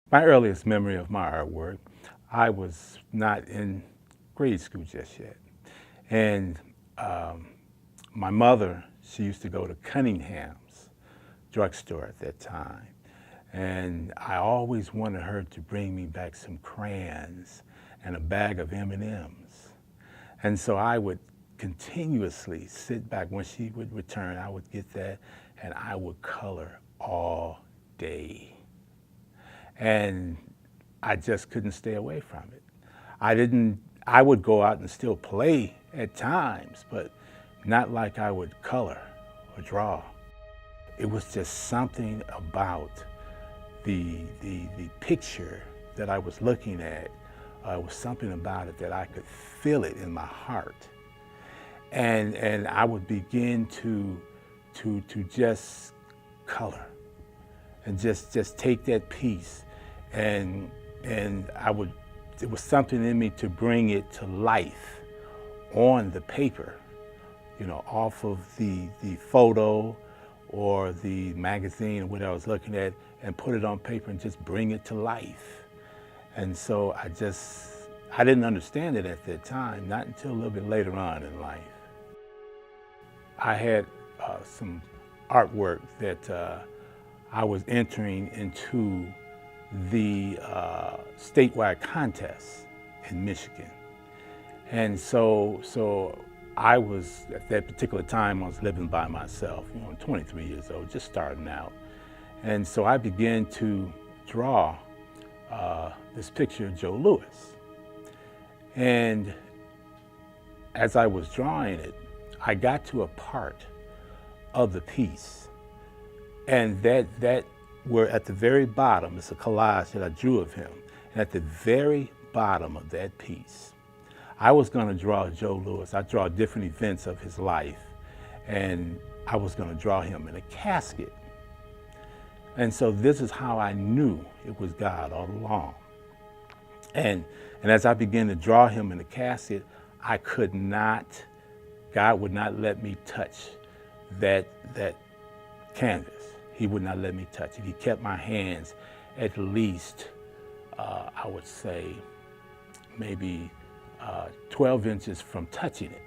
My earliest memory of my artwork, I was not in grade school just yet. And um, my mother, she used to go to Cunningham's drugstore at that time. And I always wanted her to bring me back some crayons and a bag of M&Ms. And so I would continuously sit back. When she would return, I would get that and I would color all day. And I just couldn't stay away from it. I would go out and still play at times, but not like I would color or draw. It was just something about the picture that I was looking at. Was something about it that I could feel it in my heart. And I would begin to just color and just take that piece and it was something in me to bring it to life on the paper, off of the photo or the magazine or whatever I was looking at, and put it on paper and just bring it to life. And so I didn't understand it at that time, not until a little bit later on in life. I had some artwork that I was entering into the statewide contest in Michigan. And so I was, at that particular time, I was living by myself, 23 years old, just starting out. And so I began to draw this picture of Joe Louis. And as I was drawing it, I got to a part of the piece, and that were at the very bottom, it's a collage that I drew of him, and at the very bottom of that piece, I was going to draw Joe Louis. I draw different events of his life, and I was going to draw him in a casket. And so this is how I knew it was God all along. And as I began to draw him in the casket, I could not, God would not let me touch that canvas. He would not let me touch it. He kept my hands at least, I would say, maybe 12 inches from touching it.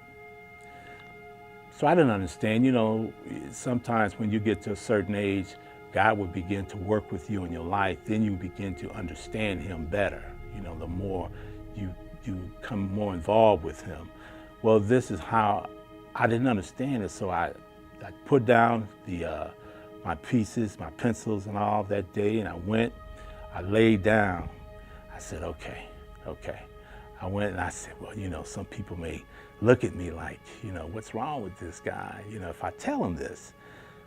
So I didn't understand, sometimes when you get to a certain age, God will begin to work with you in your life, then you begin to understand him better. The more you become more involved with him. Well, this is how I didn't understand it, so I put down my pieces, my pencils and all that day, and I laid down. I said, okay. I went and I said, well, some people may look at me like, what's wrong with this guy, if I tell him this.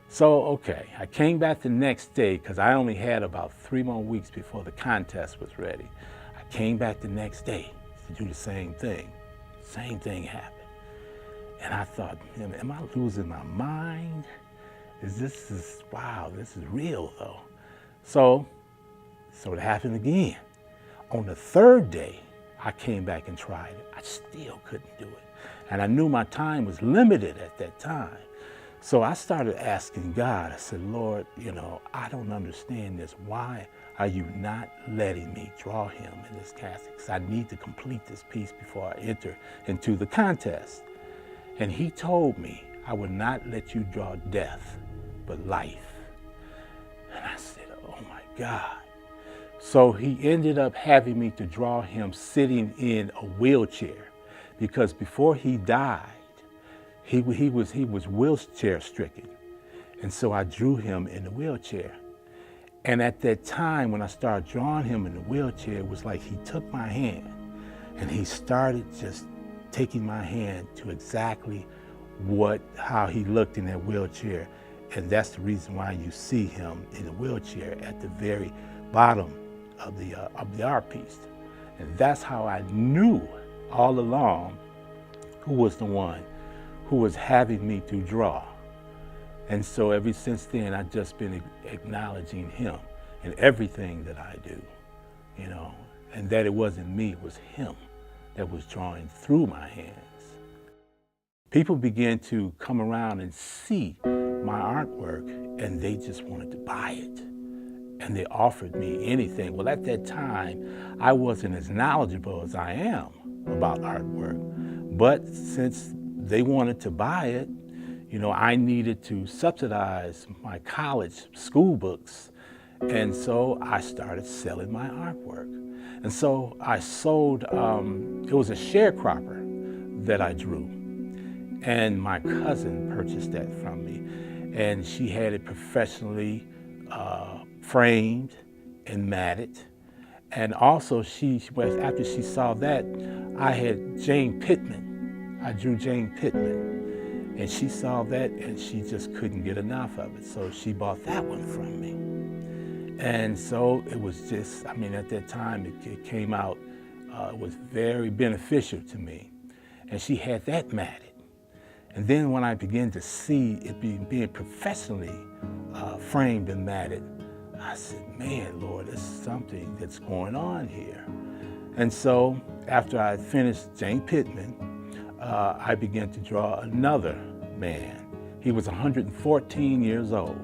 So, okay, I came back the next day because I only had about 3 more weeks before the contest was ready. I came back the next day to do the same thing. Same thing happened. And I thought, am I losing my mind? Wow, this is real though. So it happened again. On the third day, I came back and tried it. I still couldn't do it. And I knew my time was limited at that time. So I started asking God, I said, Lord, I don't understand this. Why are you not letting me draw him in this casket? Because I need to complete this piece before I enter into the contest. And he told me, I would not let you draw death, but life. And I said, oh my God. So he ended up having me to draw him sitting in a wheelchair, because before he died, he was wheelchair stricken. And so I drew him in the wheelchair. And at that time, when I started drawing him in the wheelchair, it was like he took my hand and he started just taking my hand to exactly how he looked in that wheelchair. And that's the reason why you see him in the wheelchair at the very bottom of the art piece. And that's how I knew all along who was the one who was having me to draw. And so ever since then, I've just been acknowledging him in everything that I do, and that it wasn't me, it was him that was drawing through my hands. People began to come around and see my artwork, and they just wanted to buy it. and they offered me anything. Well, at that time, I wasn't as knowledgeable as I am about artwork. But since they wanted to buy it, you know, I needed to subsidize my college school books. And so I started selling my artwork. And so I sold, it was a sharecropper that I drew. And my cousin purchased that from me. And she had it professionally framed and matted. And also after she saw that, I had Jane Pittman. I drew Jane Pittman. And she saw that and she just couldn't get enough of it. So she bought that one from me. And so it was just, I mean, at that time it came out, it was very beneficial to me. And she had that matted. And then when I began to see it being professionally framed and matted, I said, man, Lord, there's something that's going on here. And so after I finished Jane Pittman, I began to draw another man. He was 114 years old,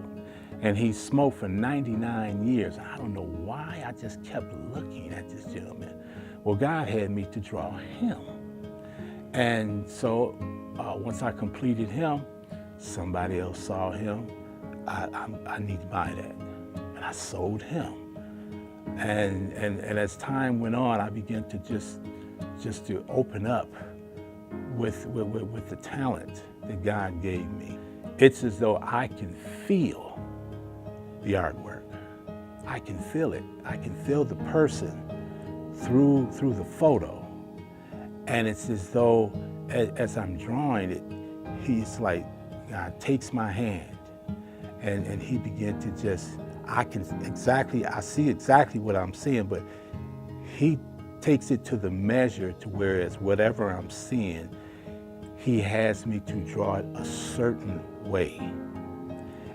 and he smoked for 99 years. I don't know why, I just kept looking at this gentleman. Well, God had me to draw him. And so once I completed him, somebody else saw him. I need to buy that. And I sold him. And as time went on, I began to just to open up with the talent that God gave me. It's as though I can feel the artwork. I can feel it. I can feel the person through the photo. And it's as though as I'm drawing it, he's like, God takes my hand and he began to just, I see exactly what I'm seeing, but he takes it to the measure to whereas whatever I'm seeing, he has me to draw it a certain way.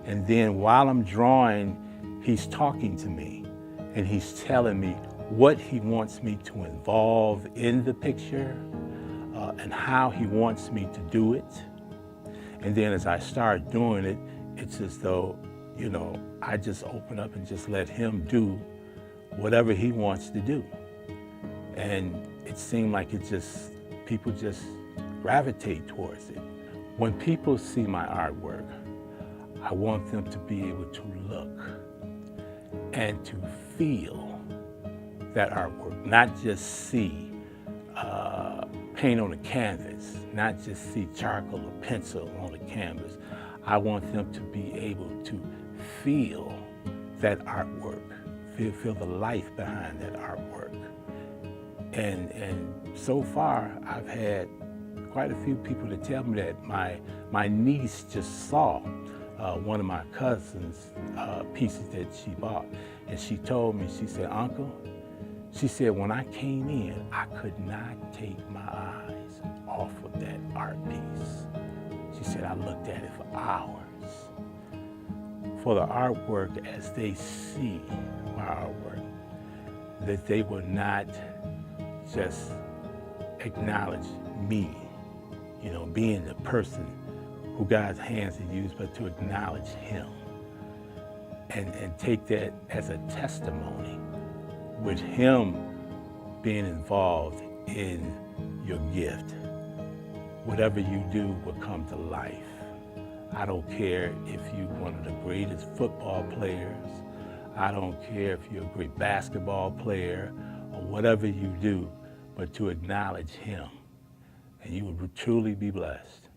And then while I'm drawing, he's talking to me and he's telling me what he wants me to involve in the picture and how he wants me to do it. And then as I start doing it, it's as though, you know, I just open up and just let him do whatever he wants to do. And it seemed like people just gravitate towards it. When people see my artwork, I want them to be able to look and to feel that artwork, not just see paint on a canvas, not just see charcoal or pencil on a canvas. I want them to be able to feel that artwork, feel the life behind that artwork. And so far, I've had quite a few people to tell me that. My niece just saw one of my cousin's pieces that she bought, and she told me, she said, Uncle, she said, when I came in, I could not take my eyes off of that art piece. She said, I looked at it for hours. For the artwork, as they see my artwork, that they will not just acknowledge me, you know, being the person who God's hands have used, but to acknowledge him and take that as a testimony with him being involved in your gift. Whatever you do will come to life. I don't care if you're one of the greatest football players. I don't care if you're a great basketball player or whatever you do, but to acknowledge him, and you will truly be blessed.